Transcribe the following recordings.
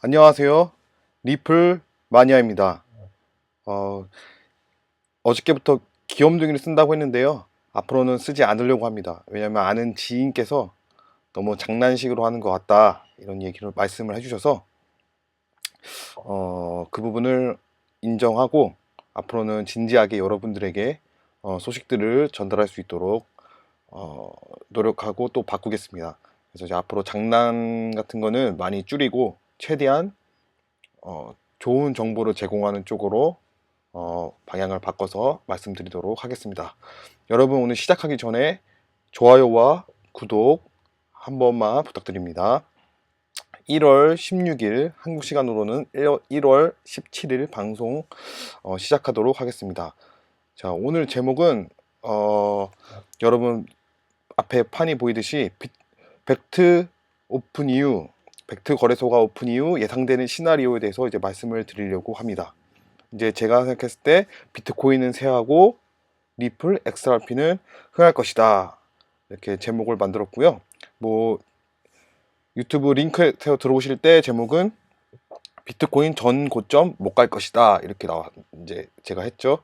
안녕하세요. 리플 마니아입니다. 어, 어저께부터 귀염둥이를 쓴다고 했는데요. 앞으로는 쓰지 않으려고 합니다. 왜냐면 아는 지인께서 너무 장난식으로 하는 것 같다. 이런 얘기를 말씀을 해주셔서 그 부분을 인정하고 앞으로는 진지하게 여러분들에게 소식들을 전달할 수 있도록 어, 노력하고 또 바꾸겠습니다. 그래서 이제 앞으로 장난 같은 거는 많이 줄이고 최대한 좋은 정보를 제공하는 쪽으로 방향을 바꿔서 말씀드리도록 하겠습니다. 여러분 오늘 시작하기 전에 좋아요와 구독 한 번만 부탁드립니다. 1월 16일 한국 시간으로는 1월 17일 방송 시작하도록 하겠습니다. 자, 오늘 제목은 여러분 앞에 판이 보이듯이 벡트 오픈 이후 벡트 거래소가 오픈 이후 예상되는 시나리오에 대해서 이제 말씀을 드리려고 합니다. 이제 제가 생각했을 때 비트코인은 쇠하고 리플, XRP는 흥할 것이다. 이렇게 제목을 만들었고요. 뭐 유튜브 링크에 들어오실 때 제목은 비트코인 전 고점 못 갈 것이다. 이렇게 이제 제가 했죠.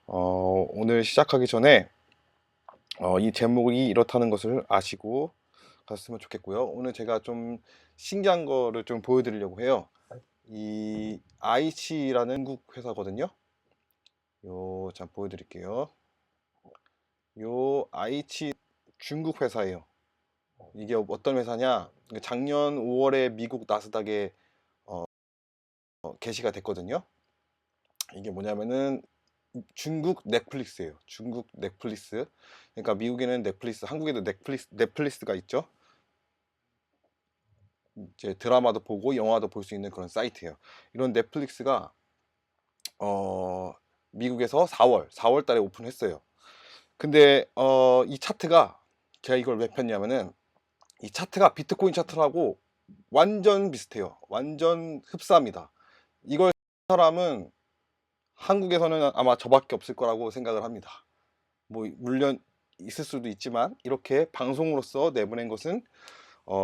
오늘 시작하기 전에 이 제목이 이렇다는 것을 아시고 갔으면 좋겠고요. 오늘 제가 좀 신기한 거를 좀 보여드리려고 해요. 이 IC라는 한국 회사거든요. 잠 보여드릴게요. 요 IC 중국 회사예요. 이게 어떤 회사냐? 작년 5월에 미국 나스닥에 게시가 됐거든요. 이게 뭐냐면은 중국 넷플릭스예요. 중국 넷플릭스. 그러니까 미국에는 넷플릭스, 한국에도 넷플릭스가 있죠. 이제 드라마도 보고 영화도 볼 수 있는 그런 사이트예요. 이런 넷플릭스가 미국에서 4월 달에 오픈했어요. 근데 이 차트가 제가 이걸 왜 폈냐면은 이 차트가 비트코인 차트라고 완전 비슷해요. 완전 흡사합니다. 이걸 사람은 한국에서는 아마 저밖에 없을 거라고 생각을 합니다. 뭐 물론 있을 수도 있지만 이렇게 방송으로서 내보낸 것은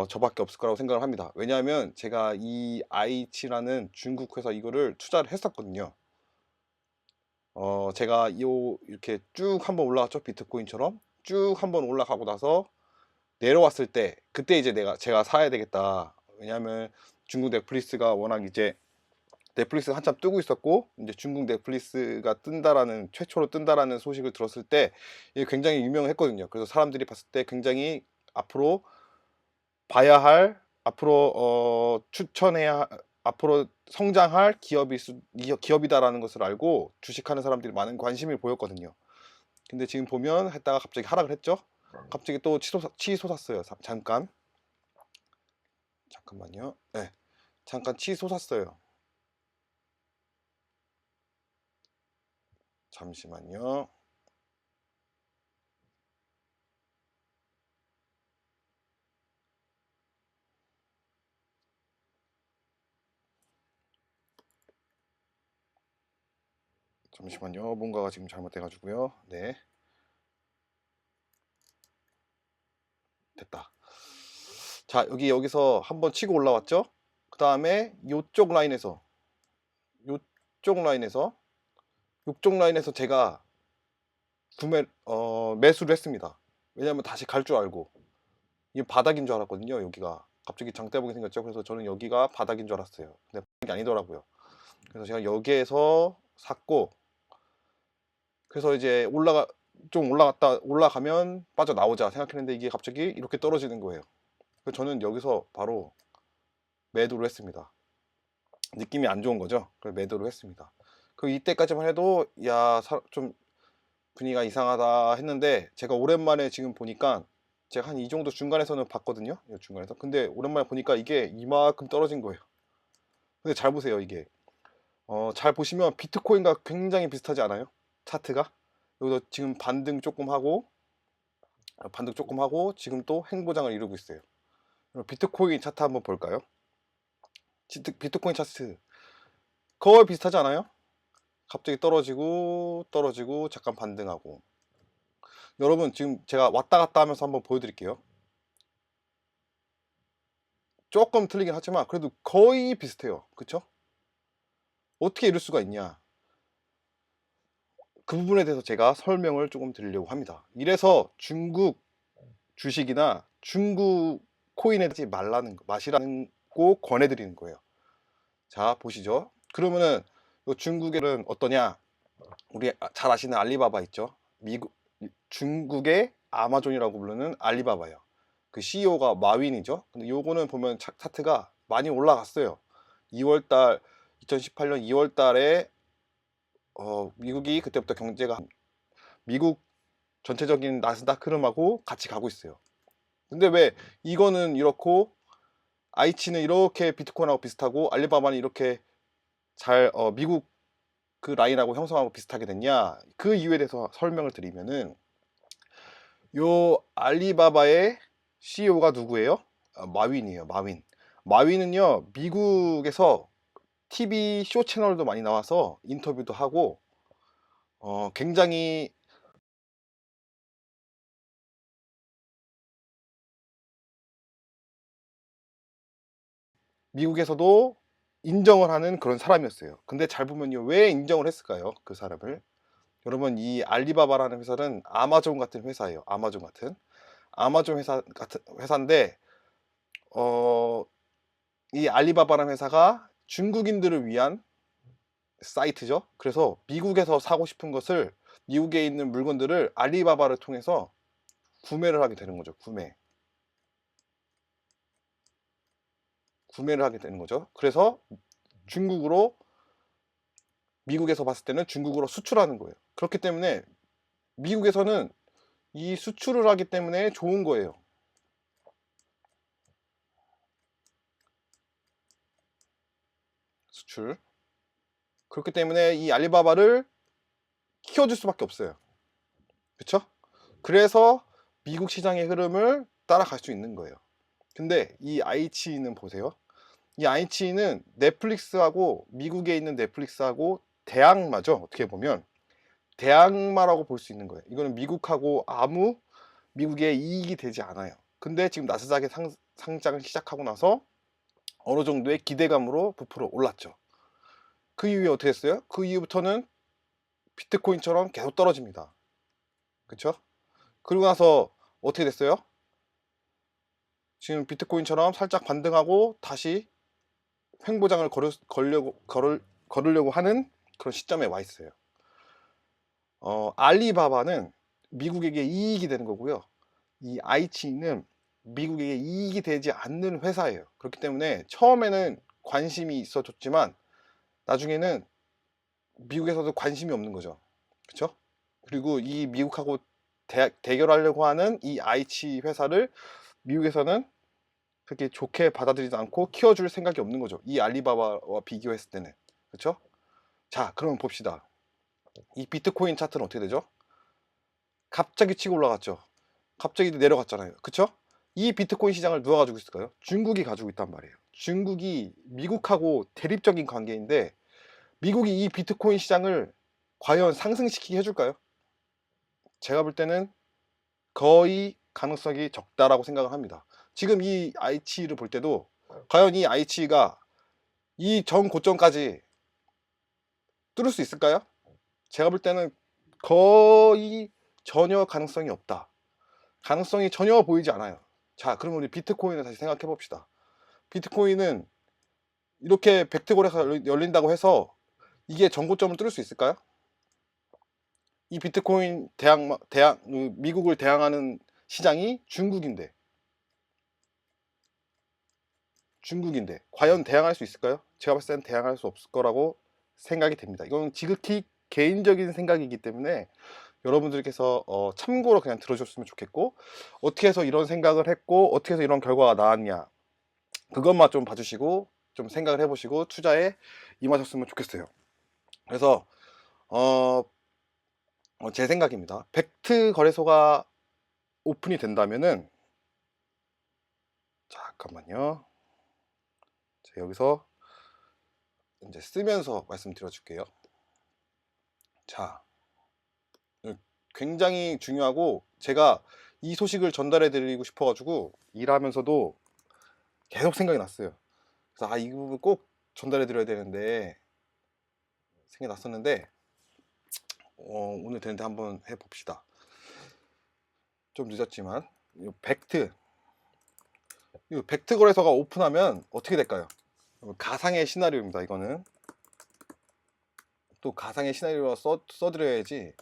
저밖에 없을 거라고 생각을 합니다. 왜냐하면 제가 이 아이치라는 중국 회사 이거를 투자를 했었거든요. 제가 이렇게 쭉 한번 올라갔죠. 비트코인처럼 쭉 한번 올라가고 나서 내려왔을 때 그때 이제 제가 사야 되겠다. 왜냐하면 중국 넷플릭스가 워낙 이제 넷플릭스가 한참 뜨고 있었고 이제 중국 넷플릭스가 뜬다라는 최초로 뜬다라는 소식을 들었을 때 이게 굉장히 유명했거든요. 그래서 사람들이 봤을 때 굉장히 앞으로 봐야 할 앞으로 추천해야 앞으로 성장할 기업이다라는 것을 알고 주식하는 사람들이 많은 관심을 보였거든요. 근데 지금 보면 했다가 갑자기 하락을 했죠. 갑자기 또 치솟았어요. 잠깐만요. 네, 잠깐 치솟았어요. 잠시만요. 잠시만요. 뭔가가 지금 잘못돼가지고요. 네, 됐다. 자, 여기서 한번 치고 올라왔죠. 그 다음에 요쪽 라인에서 요쪽 라인에서 제가 매수를 했습니다. 왜냐면 다시 갈 줄 알고 이게 바닥인 줄 알았거든요. 여기가 갑자기 장대보게 생겼죠. 그래서 저는 여기가 바닥인 줄 알았어요. 근데 바닥이 아니더라고요. 그래서 제가 여기에서 샀고, 그래서 이제 좀 올라가면 빠져나오자 생각했는데 이게 갑자기 이렇게 떨어지는 거예요. 그래서 저는 여기서 바로 매도를 했습니다. 느낌이 안 좋은 거죠. 그래서 매도를 했습니다. 그 이때까지만 해도 좀 분위기가 이상하다 했는데 제가 오랜만에 지금 보니까 제가 한 이 정도 중간에서는 봤거든요. 이 중간에서. 근데 오랜만에 보니까 이게 이만큼 떨어진 거예요. 근데 잘 보세요, 이게. 잘 보시면 비트코인과 굉장히 비슷하지 않아요? 차트가? 여기서 지금 반등 조금 하고 지금 또 횡보장을 이루고 있어요. 그럼 비트코인 차트 한번 볼까요? 비트코인 차트 거의 비슷하지 않아요? 갑자기 떨어지고 잠깐 반등하고. 여러분 지금 제가 왔다 갔다 하면서 한번 보여드릴게요. 조금 틀리긴 하지만 그래도 거의 비슷해요. 그쵸? 어떻게 이럴 수가 있냐? 그 부분에 대해서 제가 설명을 조금 드리려고 합니다. 이래서 중국 주식이나 중국 코인에 하지 말라는 거, 마시라는 거 권해드리는 거예요. 자, 보시죠. 그러면은 중국에는 어떠냐? 우리 잘 아시는 알리바바 있죠? 미국, 중국의 아마존이라고 부르는 알리바바예요. 그 CEO가 마윈이죠. 근데 요거는 보면 차트가 많이 올라갔어요. 2월달 2018년 2월달에 미국이 그때부터 경제가 미국 전체적인 나스닥 흐름하고 같이 가고 있어요. 근데 왜 이거는 이렇고 아이치는 이렇게 비트코인하고 비슷하고 알리바바는 이렇게 잘 미국 그 라인하고 형성하고 비슷하게 됐냐? 그 이유에 대해서 설명을 드리면은 요 알리바바의 CEO가 누구예요? 마윈이에요. 마윈. 마윈은요 미국에서 TV 쇼 채널도 많이 나와서 인터뷰도 하고 굉장히 미국에서도 인정을 하는 그런 사람이었어요. 근데 잘 보면요 왜 인정을 했을까요? 그 사람을. 여러분 이 알리바바라는 회사는 아마존 같은 회사예요. 아마존 회사인데 이 알리바바라는 회사가 중국인들을 위한 사이트죠. 그래서 미국에서 사고 싶은 것을 미국에 있는 물건들을 알리바바를 통해서 구매를 하게 되는 거죠. 구매를 하게 되는 거죠. 그래서 중국으로 미국에서 봤을 때는 중국으로 수출하는 거예요. 그렇기 때문에 미국에서는 이 수출을 하기 때문에 좋은 거예요. 수출. 그렇기 때문에 이 알리바바를 키워줄 수밖에 없어요. 그쵸? 그래서 미국 시장의 흐름을 따라갈 수 있는 거예요. 근데 이 아이치는 보세요. 이 아이치는 넷플릭스하고 미국에 있는 넷플릭스하고 대항마죠. 어떻게 보면 대항마라고 볼 수 있는 거예요. 이거는 미국하고 아무 미국에 이익이 되지 않아요. 근데 지금 나스닥에 상장을 시작하고 나서 어느 정도의 기대감으로 부풀어 올랐죠. 그 이후에 어떻게 했어요? 그 이후부터는 비트코인처럼 계속 떨어집니다. 그쵸? 그리고 나서 어떻게 됐어요? 지금 비트코인처럼 살짝 반등하고 다시 횡보장을 걸으려고 하는 그런 시점에 와 있어요. 알리바바는 미국에게 이익이 되는 거고요. 이 아이치는 미국에게 이익이 되지 않는 회사예요. 그렇기 때문에 처음에는 관심이 있어줬지만 나중에는 미국에서도 관심이 없는 거죠. 그렇죠? 그리고 이 미국하고 대결하려고 하는 이 아이치 회사를 미국에서는 그렇게 좋게 받아들이지 않고 키워줄 생각이 없는 거죠. 이 알리바바와 비교했을 때는. 그렇죠? 자, 그럼 봅시다. 이 비트코인 차트는 어떻게 되죠? 갑자기 치고 올라갔죠. 갑자기 내려갔잖아요. 그쵸? 이 비트코인 시장을 누가 가지고 있을까요? 중국이 가지고 있단 말이에요. 중국이 미국하고 대립적인 관계인데 미국이 이 비트코인 시장을 과연 상승시키게 해줄까요? 제가 볼 때는 거의 가능성이 적다라고 생각을 합니다. 지금 이 아이치를 볼 때도 과연 이 아이치가 이 전 고점까지 뚫을 수 있을까요? 제가 볼 때는 거의 전혀 가능성이 없다. 가능성이 전혀 보이지 않아요. 자, 그럼 우리 비트코인을 다시 생각해 봅시다. 비트코인은 이렇게 백트골에서 열린다고 해서 이게 전고점을 뚫을 수 있을까요? 이 비트코인 미국을 대항하는 시장이 중국인데 과연 대항할 수 있을까요? 제가 봤을 때는 대항할 수 없을 거라고 생각이 됩니다. 이건 지극히 개인적인 생각이기 때문에 여러분들께서 참고로 그냥 들어줬으면 좋겠고 어떻게 해서 이런 생각을 했고 어떻게 해서 이런 결과가 나왔냐 그것만 좀 봐주시고 좀 생각을 해보시고 투자에 임하셨으면 좋겠어요. 그래서 제 생각입니다. 벡트 거래소가 오픈이 된다면은 잠깐만요. 자, 여기서 이제 쓰면서 말씀드려 줄게요. 자, 굉장히 중요하고 제가 이 소식을 전달해 드리고 싶어 가지고 일하면서도 계속 생각이 났어요. 그래서 이 부분 꼭 전달해 드려야 되는데 생각이 났었는데 오늘 되는데 한번 해봅시다. 좀 늦었지만 이 팩트 거래소가 오픈하면 어떻게 될까요? 가상의 시나리오입니다. 이거는 또 가상의 시나리오로 써드려야지.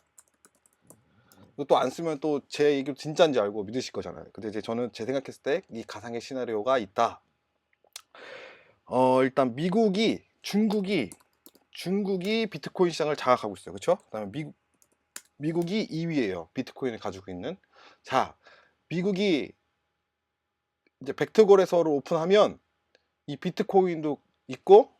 이거 또 안 쓰면 또 제 얘기 진짜인지 알고 믿으실 거잖아요. 근데 이제 저는 제 생각했을 때 이 가상의 시나리오가 있다. 일단 중국이 비트코인 시장을 장악하고 있어요. 그렇죠? 그다음에 미국이 2위예요. 비트코인을 가지고 있는. 자, 미국이 이제 벡터 거래소를 오픈하면 이 비트코인도 있고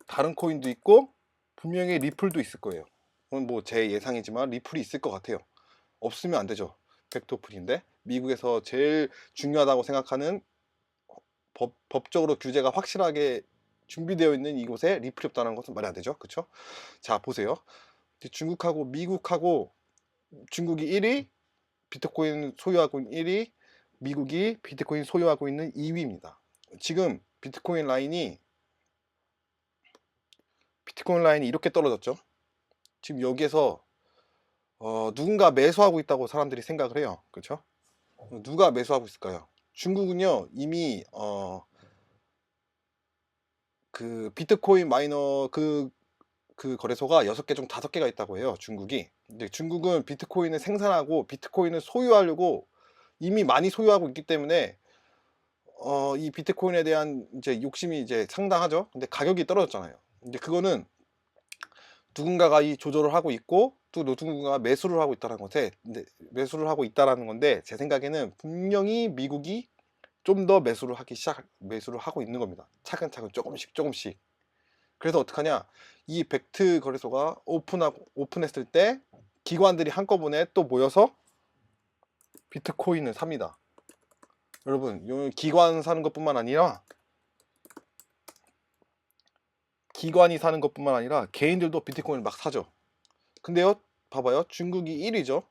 다른 코인도 있고 분명히 리플도 있을 거예요. 그건 뭐 제 예상이지만 리플이 있을 것 같아요. 없으면 안 되죠. 벡터 오픈인데 미국에서 제일 중요하다고 생각하는 법적으로 규제가 확실하게 준비되어 있는 이곳에 리플이 없다는 것은 말이 안 되죠. 그렇죠? 자, 보세요. 중국하고 미국하고 중국이 1위, 비트코인 소유하고 있는 1위, 미국이 비트코인 소유하고 있는 2위입니다. 지금 비트코인 라인이 이렇게 떨어졌죠. 지금 여기에서 누군가 매수하고 있다고 사람들이 생각을 해요. 그렇죠? 누가 매수하고 있을까요? 중국은요 이미 그 비트코인 마이너 그 거래소가 6개 중 5개가 있다고 해요. 중국이. 근데 중국은 비트코인을 생산하고 비트코인을 소유하려고 이미 많이 소유하고 있기 때문에 이 비트코인에 대한 이제 욕심이 이제 상당하죠. 근데 가격이 떨어졌잖아요. 근데 그거는 누군가가 이 조절을 하고 있고 또 누군가가 매수를 하고 있다는 것에 매수를 하고 있다라는 건데 제 생각에는 분명히 미국이 좀 더 매수를 하고 있는 겁니다. 차근차근 조금씩. 그래서 어떡하냐? 이 벡트 거래소가 오픈했을 때 기관들이 한꺼번에 또 모여서 비트코인을 삽니다. 여러분, 기관 사는 것뿐만 아니라 기관이 사는 것뿐만 아니라 개인들도 비트코인을 막 사죠. 근데요, 봐봐요. 중국이 1위죠.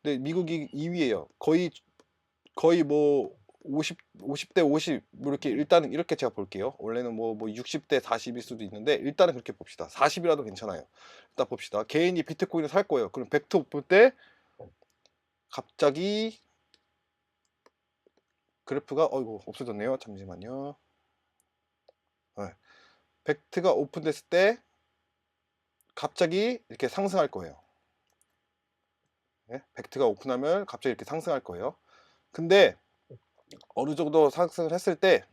근데 미국이 2위예요. 거의 뭐 50대 50 이렇게 일단은 이렇게 제가 볼게요. 원래는 뭐 60대 40일 수도 있는데 일단은 그렇게 봅시다. 40이라도 괜찮아요. 일단 봅시다. 개인이 비트코인을 살 거예요. 그럼 벡터 볼 때 갑자기 그래프가 어이구 없어졌네요. 잠시만요. 네. 벡트가 오픈됐을 때 갑자기 이렇게 상승할 거예요. 네? 벡트가 오픈하면 갑자기 이렇게 상승할 거예요. 근데 어느 정도 상승을 했을 때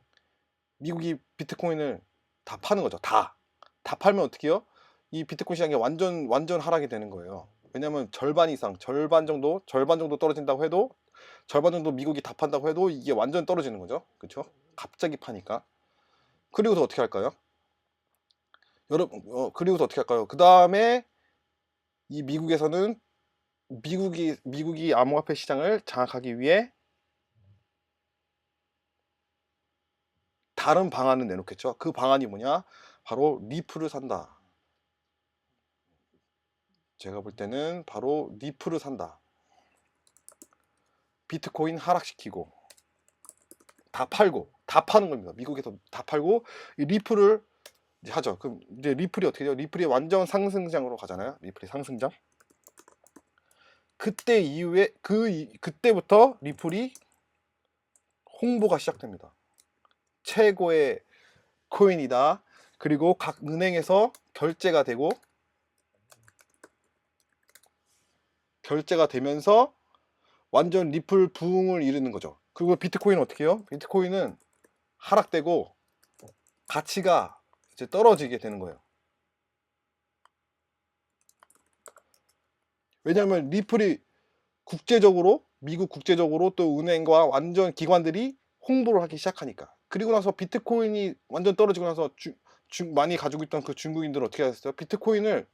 미국이 비트코인을 다 파는 거죠. 다 팔면 어떻게 해요? 이 비트코인 시장이 완전 하락이 되는 거예요. 왜냐면 절반 정도 떨어진다고 해도 절반 정도 미국이 다 판다고 해도 이게 완전 떨어지는 거죠. 그렇죠? 갑자기 파니까. 그리고서 어떻게 할까요? 그리고서 어떻게 할까요? 그 다음에 이 미국에서는 미국이 암호화폐 시장을 장악하기 위해 다른 방안을 내놓겠죠. 그 방안이 뭐냐? 바로 리플을 산다. 제가 볼 때는 바로 리플을 산다. 비트코인 하락시키고 다 파는 겁니다. 미국에서 다 팔고 이 리플을 이제 하죠. 그럼 이제 리플이 어떻게 돼요? 리플이 완전 상승장으로 가잖아요. 리플이 상승장. 그때 이후에 그때부터 리플이 홍보가 시작됩니다. 최고의 코인이다. 그리고 각 은행에서 결제가 되면서 완전 리플 부흥을 이루는 거죠. 그리고 비트코인은 어떻게 해요? 비트코인은 하락되고 가치가 이제 떨어지게 되는 거예요. 왜냐하면 리플이 미국 국제적으로 또 은행과 완전 기관들이 홍보를 하기 시작하니까. 그리고 나서 비트코인이 완전 떨어지고 나서 많이 가지고 있던 그 중국인들은 어떻게 했어요? 비트코인을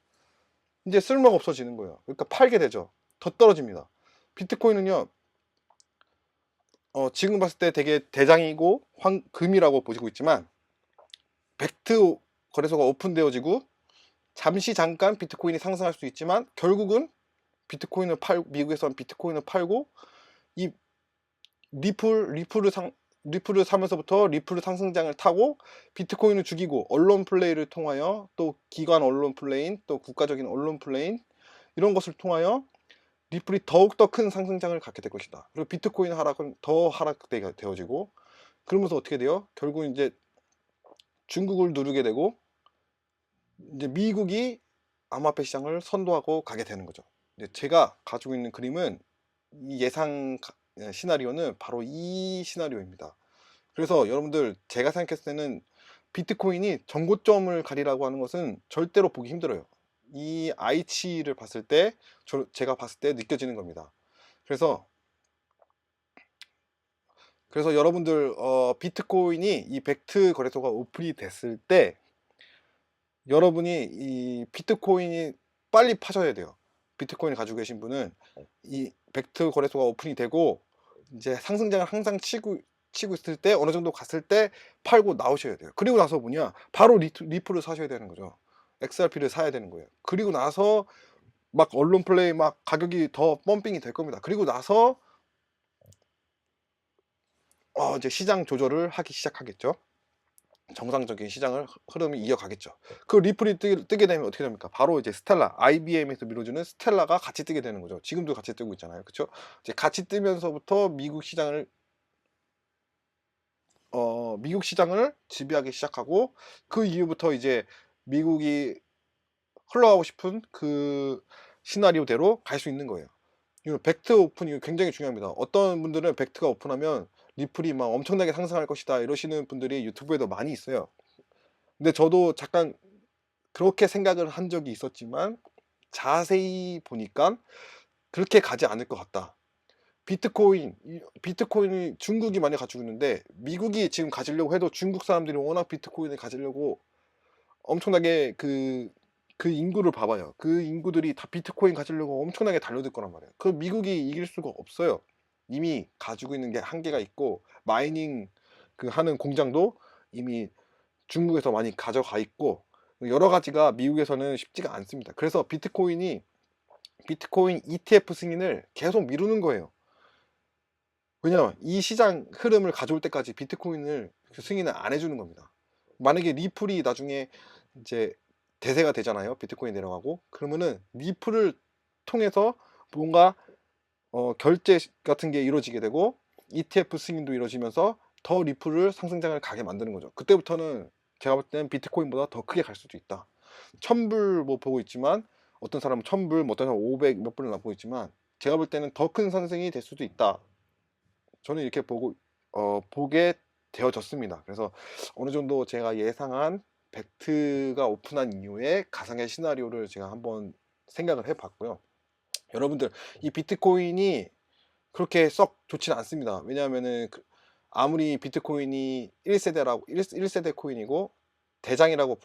이제 쓸모가 없어지는 거예요. 그러니까 팔게 되죠. 더 떨어집니다. 비트코인은요, 지금 봤을 때 되게 대장이고 금이라고 보시고 있지만 벡트 거래소가 오픈되어지고 잠깐 비트코인이 상승할 수 있지만 결국은 미국에서는 비트코인을 팔고 이 리플을 리플을 사면서부터 리플 상승장을 타고 비트코인을 죽이고 언론 플레이를 통하여 또 기관 언론 플레이인 또 국가적인 언론 플레이인 이런 것을 통하여 리플이 더욱더 큰 상승장을 갖게 될 것이다. 그리고 비트코인 하락은 더 하락되어지고 그러면서 어떻게 돼요? 결국 이제 중국을 누르게 되고 이제 미국이 암호화폐 시장을 선도하고 가게 되는 거죠. 이제 제가 가지고 있는 그림은 이 예상 시나리오는 바로 이 시나리오입니다. 그래서 여러분들 제가 생각했을 때는 비트코인이 정고점을 가리라고 하는 것은 절대로 보기 힘들어요. 이 아이치를 봤을 때 제가 봤을 때 느껴지는 겁니다. 그래서 여러분들 비트코인이 이 벡트 거래소가 오픈이 됐을 때 여러분이 이 비트코인이 빨리 파셔야 돼요. 비트코인 가지고 계신 분은 이 벡트 거래소가 오픈이 되고 이제 상승장을 항상 치고 있을 때 어느 정도 갔을 때 팔고 나오셔야 돼요. 그리고 나서 뭐냐 바로 리플을 사셔야 되는 거죠. XRP를 사야 되는 거예요. 그리고 나서 막 언론 플레이 막 가격이 더 펌핑이 될 겁니다. 그리고 나서 이제 시장 조절을 하기 시작하겠죠. 정상적인 시장을 흐름이 이어가겠죠. 그 리플이 뜨게 되면 어떻게 됩니까? 바로 이제 스텔라, IBM에서 밀어주는 스텔라가 같이 뜨게 되는 거죠. 지금도 같이 뜨고 있잖아요. 그렇죠? 이제 같이 뜨면서부터 미국 시장을 지배하기 시작하고 그 이후부터 이제 미국이 흘러가고 싶은 그 시나리오대로 갈 수 있는 거예요. 이거 벡트 오픈이 굉장히 중요합니다. 어떤 분들은 벡트가 오픈하면 리플이 막 엄청나게 상승할 것이다 이러시는 분들이 유튜브에도 많이 있어요. 근데 저도 잠깐 그렇게 생각을 한 적이 있었지만 자세히 보니까 그렇게 가지 않을 것 같다. 비트코인이 중국이 많이 가지고 있는데 미국이 지금 가지려고 해도 중국 사람들이 워낙 비트코인을 가지려고 엄청나게 그 인구를 봐봐요. 그 인구들이 다 비트코인 가지려고 엄청나게 달려들 거란 말이에요. 그 미국이 이길 수가 없어요. 이미 가지고 있는 게 한계가 있고 마이닝 그 하는 공장도 이미 중국에서 많이 가져가 있고 여러 가지가 미국에서는 쉽지가 않습니다. 그래서 비트코인 ETF 승인을 계속 미루는 거예요. 왜냐면 이 시장 흐름을 가져올 때까지 비트코인을 승인을 안 해주는 겁니다. 만약에 리플이 나중에 이제 대세가 되잖아요. 비트코인 내려가고 그러면은 리플을 통해서 뭔가 결제 같은 게 이루어지게 되고 ETF 승인도 이루어지면서 더 리플을 상승장을 가게 만드는 거죠. 그때부터는 제가 볼 때는 비트코인보다 더 크게 갈 수도 있다. 1000불 뭐 보고 있지만 어떤 사람은 1000불, 뭐 어떤 사람은 500 몇 불을 보고 있지만 제가 볼 때는 더 큰 상승이 될 수도 있다. 저는 이렇게 보게 되어졌습니다. 그래서 어느 정도 제가 예상한 벡트가 오픈한 이후에 가상의 시나리오를 제가 한번 생각을 해봤고요. 여러분들 이 비트코인이 그렇게 썩 좋지는 않습니다. 왜냐하면은 아무리 비트코인이 1세대 코인이고 대장이라고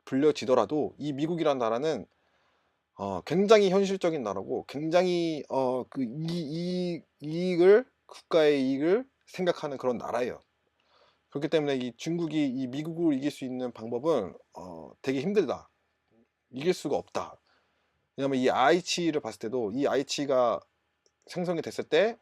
불려지더라도 이 미국이란 나라는 굉장히 현실적인 나라고 굉장히 이익을 국가의 이익을 생각하는 그런 나라예요. 그렇기 때문에 이 중국이 이 미국을 이길 수 있는 방법은 되게 힘들다. 이길 수가 없다. 왜냐면 이 아이치를 봤을 때도 이 아이치가 생성이 됐을 때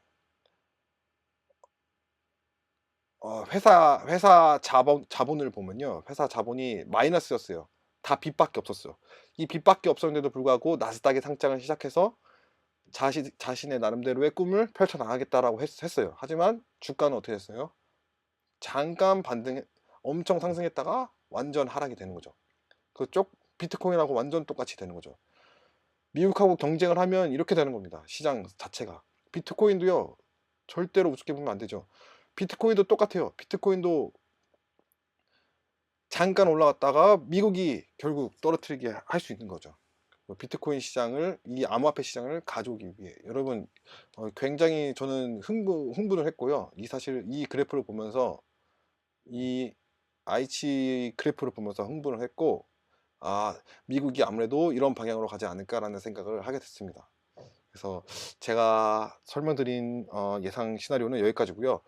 회사 자본을 보면요. 회사 자본이 마이너스였어요. 다 빚밖에 없었어요. 이 빚밖에 없었는데도 불구하고 나스닥에 상장을 시작해서 자신의 나름대로의 꿈을 펼쳐나가겠다라고 했어요. 하지만 주가는 어떻게 됐어요? 잠깐 엄청 상승했다가 완전 하락이 되는 거죠. 그쪽 비트코인하고 완전 똑같이 되는 거죠. 미국하고 경쟁을 하면 이렇게 되는 겁니다. 시장 자체가. 비트코인도요. 절대로 우습게 보면 안 되죠. 비트코인도 똑같아요. 비트코인도 잠깐 올라갔다가 미국이 결국 떨어뜨리게 할 수 있는 거죠. 비트코인 시장을 이 암호화폐 시장을 가져오기 위해 여러분 굉장히 저는 흥분을 했고요. 사실 이 그래프를 보면서 이 아이치 그래프를 보면서 흥분을 했고 미국이 아무래도 이런 방향으로 가지 않을까라는 생각을 하게 됐습니다. 그래서 제가 설명드린 예상 시나리오는 여기까지고요.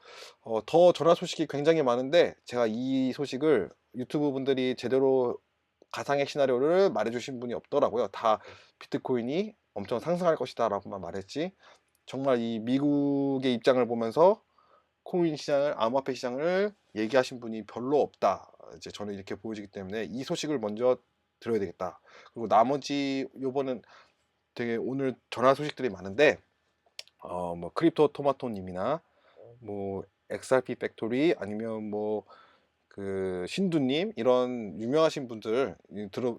더 전화 소식이 굉장히 많은데 제가 이 소식을 유튜브 분들이 제대로 가상의 시나리오를 말해주신 분이 없더라고요. 다 비트코인이 엄청 상승할 것이다 라고만 말했지 정말 이 미국의 입장을 보면서 코인 시장을, 암호화폐 시장을 얘기하신 분이 별로 없다. 이제 저는 이렇게 보여지기 때문에 이 소식을 먼저 들어야 되겠다. 그리고 나머지 요번은 되게 오늘 전할 소식들이 많은데 뭐 크립토 토마토님이나 뭐 XRP 팩토리 아니면 뭐 그 신두님 이런 유명하신 분들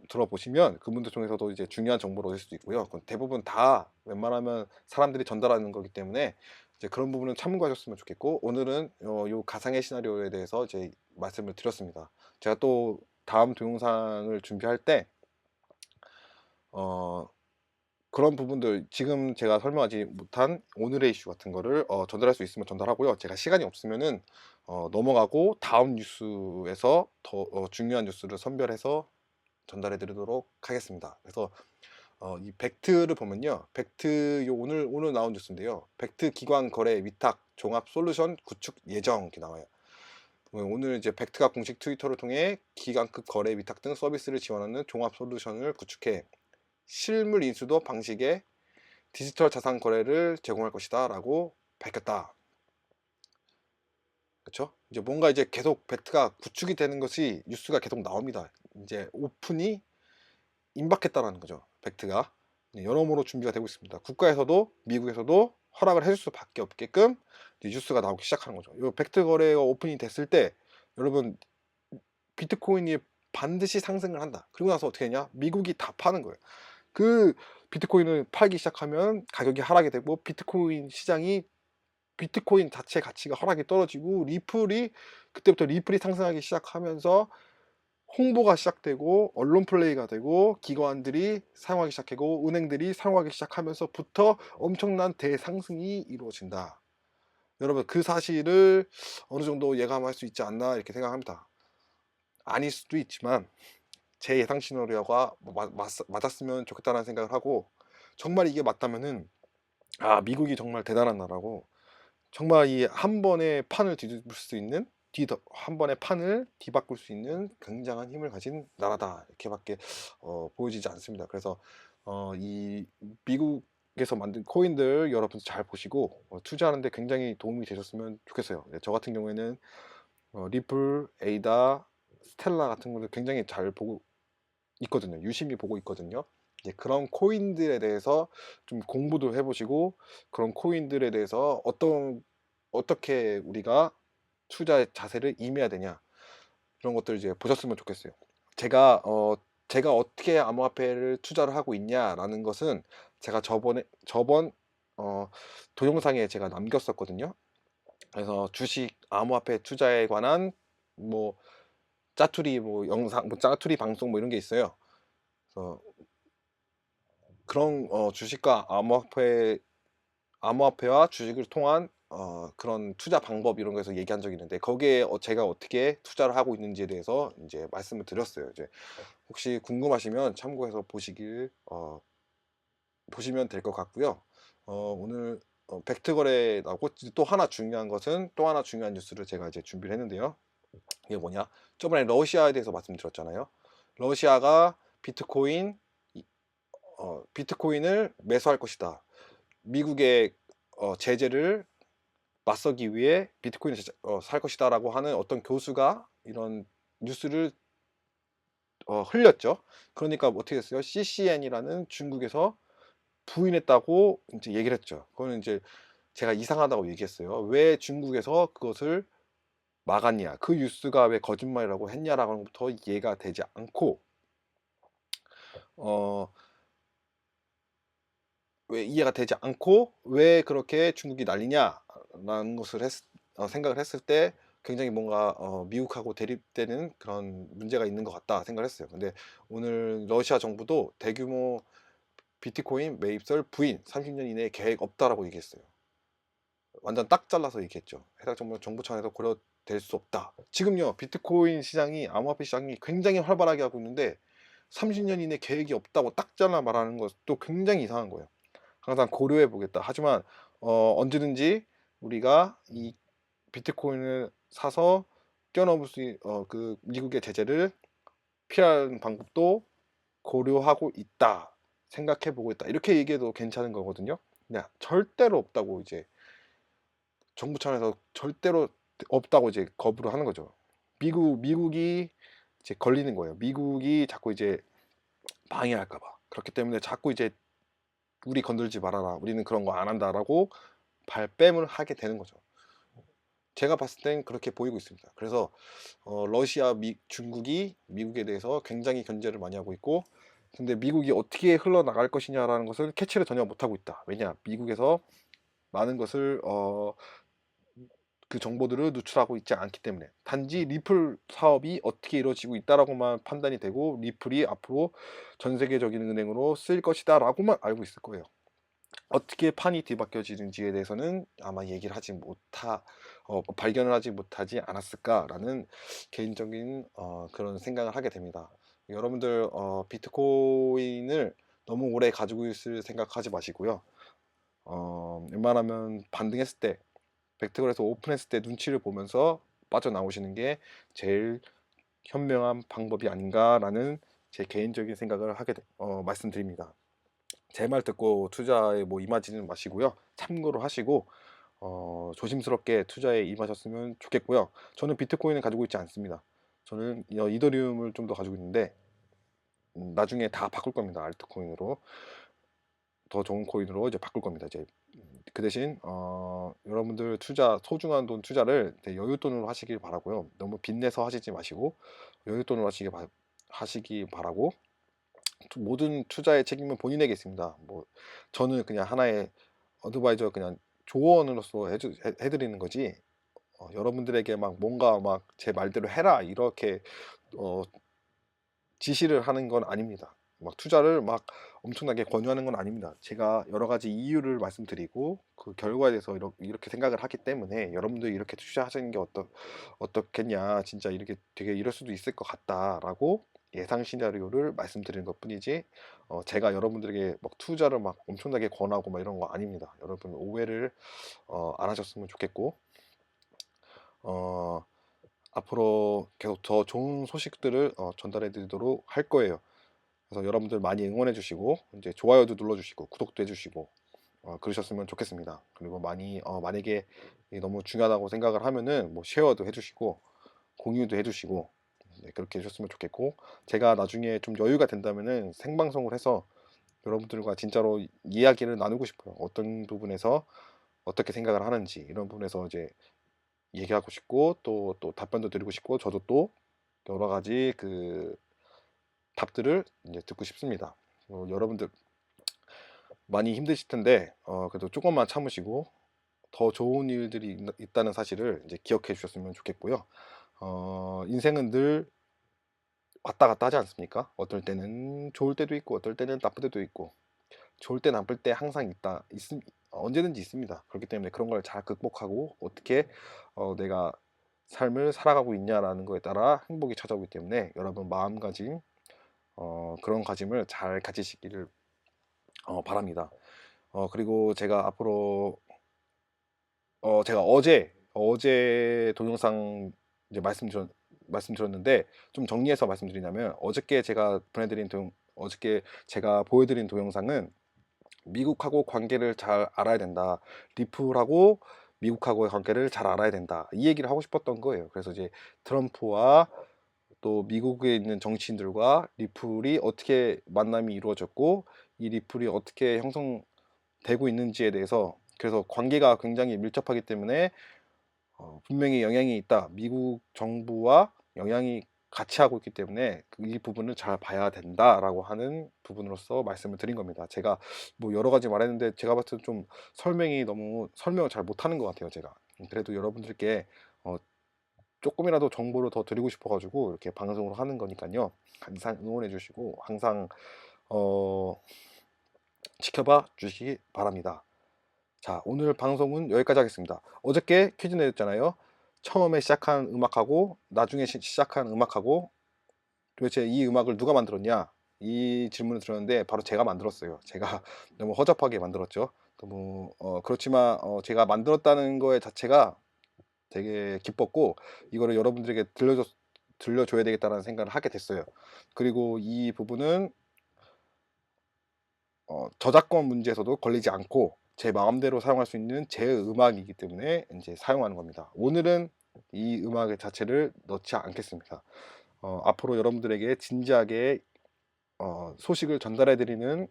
들어보시면 그분들 통해서도 이제 중요한 정보를 얻을 수도 있고요. 대부분 다 웬만하면 사람들이 전달하는 거기 때문에 이제 그런 부분은 참고하셨으면 좋겠고 오늘은 요 가상의 시나리오에 대해서 이제 말씀을 드렸습니다. 제가 또 다음 동영상을 준비할 때 그런 부분들 지금 제가 설명하지 못한 오늘의 이슈 같은 거를 전달할 수 있으면 전달하고요. 제가 시간이 없으면은 넘어가고 다음 뉴스에서 더 중요한 뉴스를 선별해서 전달해 드리도록 하겠습니다. 그래서 이 벡트를 보면요. 벡트 오늘 나온 뉴스인데요. 벡트 기관 거래 위탁 종합 솔루션 구축 예정 이렇게 나와요. 오늘 이제 벡트가 공식 트위터를 통해 기관급 거래 위탁 등 서비스를 지원하는 종합 솔루션을 구축해 실물 인수도 방식의 디지털 자산 거래를 제공할 것이다 라고 밝혔다. 그렇죠? 이제 뭔가 이제 계속 벡트가 구축이 되는 것이 뉴스가 계속 나옵니다. 이제 오픈이 임박했다라는 거죠. 벡트가 여러모로 준비가 되고 있습니다. 국가에서도 미국에서도 허락을 해줄 수밖에 없게끔 뉴스가 나오기 시작하는 거죠. 이 벡트 거래가 오픈이 됐을 때 여러분 비트코인이 반드시 상승을 한다. 그리고 나서 어떻게 했냐? 미국이 다 파는 거예요. 그 비트코인을 팔기 시작하면 가격이 하락이 되고 비트코인 시장이 비트코인 자체 가치가 하락이 떨어지고 그때부터 리플이 상승하기 시작하면서 홍보가 시작되고 언론 플레이가 되고 기관들이 사용하기 시작하고 은행들이 사용하기 시작하면서부터 엄청난 대상승이 이루어진다. 여러분 그 사실을 어느 정도 예감할 수 있지 않나 이렇게 생각합니다. 아닐 수도 있지만 제 예상 시나리오가 맞았으면 좋겠다는 생각을 하고 정말 이게 맞다면은 미국이 정말 대단한 나라고 정말 이 한 번에 판을 뒤집을 수 있는 한 번에 판을 뒤바꿀 수 있는 굉장한 힘을 가진 나라다 이렇게밖에 보여지지 않습니다. 그래서 이 미국에서 만든 코인들 여러분 잘 보시고 투자하는데 굉장히 도움이 되셨으면 좋겠어요. 네, 저 같은 경우에는 리플, 에이다, 스텔라 같은 거를 굉장히 잘 보고 있거든요. 유심히 보고 있거든요. 이제 그런 코인들에 대해서 좀 공부도 해보시고 그런 코인들에 대해서 어떻게 우리가 투자 자세를 임해야 되냐 그런 것들을 이제 보셨으면 좋겠어요. 제가 어떻게 암호화폐를 투자를 하고 있냐라는 것은 제가 저번 동영상에 제가 남겼었거든요. 그래서 주식 암호화폐 투자에 관한 뭐 짜투리 뭐 영상 뭐 짜투리 방송 뭐 이런 게 있어요. 그래서 그런 주식과 암호화폐와 주식을 통한 그런 투자 방법 이런 거에서 얘기한 적이 있는데 거기에 제가 어떻게 투자를 하고 있는지에 대해서 이제 말씀을 드렸어요. 이제 혹시 궁금하시면 참고해서 보시면 될 것 같고요. 오늘 벡트 거래 나오고 또 하나 중요한 뉴스를 제가 이제 준비를 했는데요. 이게 뭐냐? 저번에 러시아에 대해서 말씀드렸잖아요. 러시아가 비트코인을 매수할 것이다. 미국의 제재를 맞서기 위해 비트코인을 살 것이다라고 하는 어떤 교수가 이런 뉴스를 흘렸죠. 그러니까 어떻게 됐어요? CCN이라는 중국에서 부인했다고 이제 얘기를 했죠. 그거는 이제 제가 이상하다고 얘기했어요. 왜 중국에서 그것을 막았냐? 그 뉴스가 왜 거짓말이라고 했냐라는 것부터 이해가 되지 않고 어, 왜 이해가 되지 않고 왜 그렇게 중국이 난리냐라는 것을 생각을 했을 때 굉장히 뭔가 미국하고 대립되는 그런 문제가 있는 것 같다 생각을 했어요. 근데 오늘 러시아 정부도 대규모 비트코인 매입설 부인 30년 이내에 계획 없다라고 얘기했어요. 완전 딱 잘라서 얘기했죠. 해당 정부 차원에서 고려될 수 없다. 지금요 비트코인 시장이 암호화폐 시장이 굉장히 활발하게 하고 있는데 30년 이내 계획이 없다고 딱 잘라 말하는 것도 굉장히 이상한 거예요. 항상 고려해 보겠다. 하지만 언제든지 우리가 이 비트코인을 사서 뛰어넘을 그 미국의 제재를 피하는 방법도 고려하고 있다. 생각해 보고 있다. 이렇게 얘기해도 괜찮은 거거든요. 그냥 절대로 없다고 이제 정부 차원에서 절대로 없다고 이제 거부를 하는 거죠. 미국이 이제 걸리는 거예요. 미국이 자꾸 이제 방해할까봐. 그렇기 때문에 자꾸 이제 우리 건들지 말아라. 우리는 그런 거 안 한다라고 발뺌을 하게 되는 거죠. 제가 봤을 땐 그렇게 보이고 있습니다. 그래서 러시아, 중국이 미국에 대해서 굉장히 견제를 많이 하고 있고, 근데 미국이 어떻게 흘러나갈 것이냐라는 것을 캐치를 전혀 못하고 있다. 왜냐? 미국에서 많은 것을 그 정보들을 누출하고 있지 않기 때문에, 단지 리플 사업이 어떻게 이루어지고 있다라고만 판단이 되고 리플이 앞으로 전 세계적인 은행으로 쓰일 것이다라고만 알고 있을 거예요. 어떻게 판이 뒤바뀌어지는지에 대해서는 아마 얘기를 하지 발견을 하지 못하지 않았을까라는 개인적인 그런 생각을 하게 됩니다. 여러분들 비트코인을 너무 오래 가지고 있을 생각하지 마시고요. 웬만하면 반등했을 때, 벡터걸에서 오픈했을 때 눈치를 보면서 빠져나오시는 게 제일 현명한 방법이 아닌가라는 제 개인적인 생각을 말씀드립니다. 제 말 듣고 투자에 뭐 임하지는 마시고요. 참고로 하시고 조심스럽게 투자에 임하셨으면 좋겠고요. 저는 비트코인을 가지고 있지 않습니다. 저는 이더리움을 좀 더 가지고 있는데 나중에 다 바꿀 겁니다. 알트코인으로. 더 좋은 코인으로 이제 바꿀 겁니다. 이제 그 대신 여러분들 소중한 돈 투자를 여윳돈으로 하시길 바라고요. 너무 빚내서 하시지 마시고 여윳돈으로 하시기 바라고, 모든 투자의 책임은 본인에게 있습니다. 뭐 저는 그냥 하나의 어드바이저, 그냥 조언으로서 해드리는 거지, 여러분들에게 막 뭔가 막 제 말대로 해라 이렇게 어, 지시를 하는 건 아닙니다. 막 투자를 막 엄청나게 권유하는 건 아닙니다. 제가 여러 가지 이유를 말씀드리고 그 결과에 대해서 이렇게 생각을 하기 때문에, 여러분들이 이렇게 투자하시는 게 어떻겠냐, 진짜 이렇게 되게 이럴 수도 있을 것 같다라고 예상 시나리오를 말씀드리는 것 뿐이지, 제가 여러분들에게 막 투자를 막 엄청나게 권하고 막 이런 거 아닙니다. 여러분 오해를 안 하셨으면 좋겠고, 어, 앞으로 계속 더 좋은 소식들을 전달해 드리도록 할 거예요. 그래서 여러분들 많이 응원해 주시고, 이제 좋아요도 눌러 주시고 구독도 해 주시고 그러셨으면 좋겠습니다. 그리고 만약에 이게 너무 중요하다고 생각을 하면은 뭐 쉐어도 해 주시고 공유도 해 주시고, 네, 그렇게 해 주셨으면 좋겠고, 제가 나중에 좀 여유가 된다면은 생방송을 해서 여러분들과 진짜로 이야기를 나누고 싶어요. 어떤 부분에서 어떻게 생각을 하는지, 이런 부분에서 이제 얘기하고 싶고, 또 답변도 드리고 싶고, 저도 또 여러 가지 그 답들을 이제 듣고 싶습니다. 여러분들 많이 힘드실 텐데 그래도 조금만 참으시고 더 좋은 일들이 있다는 사실을 이제 기억해 주셨으면 좋겠고요. 인생은 늘 왔다 갔다 하지 않습니까? 어떨 때는 좋을 때도 있고 어떨 때는 나쁠 때도 있고, 좋을 때 나쁠 때 항상 언제든지 있습니다. 그렇기 때문에 그런 걸 잘 극복하고 어떻게 내가 삶을 살아가고 있냐라는 거에 따라 행복이 찾아오기 때문에, 여러분 마음가짐, 그런 가짐을 잘 가지시기를 바랍니다. 그리고 제가 앞으로 제가 어제 동영상 이제 말씀드렸는데, 좀 정리해서 말씀드리자면, 어저께 제가 보여드린 동영상은 미국하고 관계를 잘 알아야 된다. 리플하고 미국하고의 관계를 잘 알아야 된다. 이 얘기를 하고 싶었던 거예요. 그래서 이제 트럼프와 또 미국에 있는 정치인들과 리플이 어떻게 만남이 이루어졌고, 이 리플이 어떻게 형성되고 있는지에 대해서, 그래서 관계가 굉장히 밀접하기 때문에 분명히 영향이 있다. 미국 정부와 영향이 같이 하고 있기 때문에 이 부분을 잘 봐야 된다라고 하는 부분으로서 말씀을 드린 겁니다. 제가 뭐 여러 가지 말했는데 제가 봤을 때 좀 설명을 잘 못하는 것 같아요, 제가. 그래도 여러분들께 조금이라도 정보를 더 드리고 싶어가지고 이렇게 방송을 하는 거니까요. 항상 응원해 주시고 항상 어, 지켜봐 주시기 바랍니다. 자, 오늘 방송은 여기까지 하겠습니다. 어저께 퀴즈 내줬잖아요. 처음에 시작한 음악하고 나중에 시작한 음악하고 도대체 이 음악을 누가 만들었냐? 이 질문을 드렸는데 바로 제가 만들었어요. 제가 너무 허접하게 만들었죠. 너무 그렇지만 제가 만들었다는 거에 자체가 되게 기뻤고, 이거를 여러분들에게 들려줘야 되겠다는 생각을 하게 됐어요. 그리고 이 부분은 저작권 문제에서도 걸리지 않고 제 마음대로 사용할 수 있는 제 음악이기 때문에 이제 사용하는 겁니다. 오늘은 이 음악 자체를 넣지 않겠습니다. 앞으로 여러분들에게 진지하게 소식을 전달해 드리는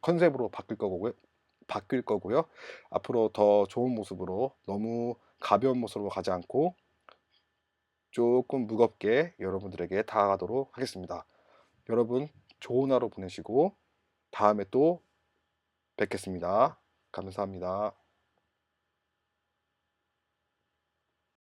컨셉으로 바뀔 거고요. 앞으로 더 좋은 모습으로, 너무 가벼운 모습으로 가지 않고 조금 무겁게 여러분들에게 다가가도록 하겠습니다. 여러분 좋은 하루 보내시고 다음에 또 뵙겠습니다. 감사합니다.